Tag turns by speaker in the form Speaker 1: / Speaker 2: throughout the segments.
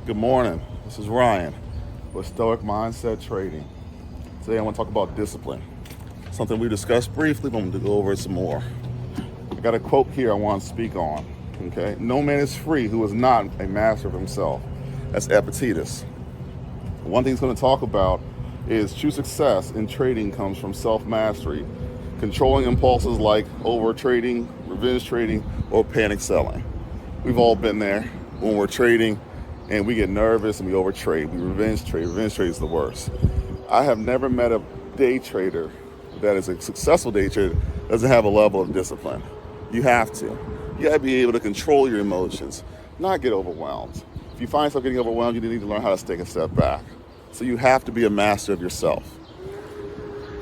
Speaker 1: Good morning. This is Ryan with Stoic Mindset Trading. Today I want to talk about discipline. Something we discussed briefly, but I'm going to go over it some more. I got a quote here I want to speak on. Okay, no man is free who is not a master of himself. That's Epictetus. One thing he's going to talk about is true success in trading comes from self-mastery, controlling impulses like over trading, revenge trading, or panic selling. We've all been there when we're trading and we get nervous and we overtrade. We revenge trade. Revenge trade is the worst. I have never met a day trader that is a successful day trader that doesn't have a level of discipline. You have to. You got to be able to control your emotions, not get overwhelmed. If you find yourself getting overwhelmed, you need to learn how to take a step back. So you have to be a master of yourself.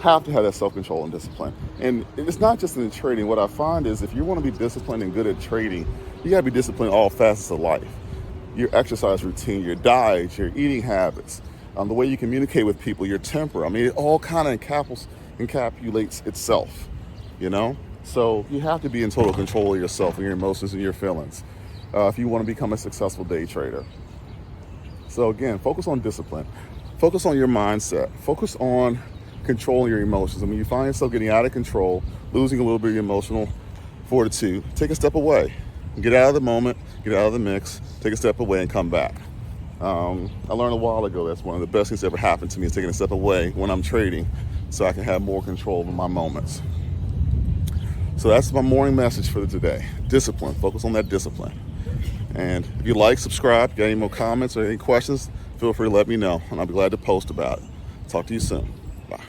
Speaker 1: Have to have that self-control and discipline. And it's not just in trading. What I find is if you want to be disciplined and good at trading, you got to be disciplined in all facets of life. Your exercise routine, your diet, your eating habits, the way you communicate with people, your temper. I mean, it all kind of encapsulates itself, you know? So you have to be in total control of yourself and your emotions and your feelings if you want to become a successful day trader. So again, focus on discipline. Focus on your mindset. Focus on controlling your emotions. I mean, you find yourself getting out of control, losing a little bit of your emotional fortitude, take a step away. Get out of the moment, get out of the mix, take a step away and come back. I learned a while ago that's one of the best things that ever happened to me is taking a step away when I'm trading so I can have more control over my moments. So that's my morning message for today. Discipline. Focus on that discipline. And if you like, subscribe, got any more comments or any questions, feel free to let me know and I'll be glad to post about it. Talk to you soon.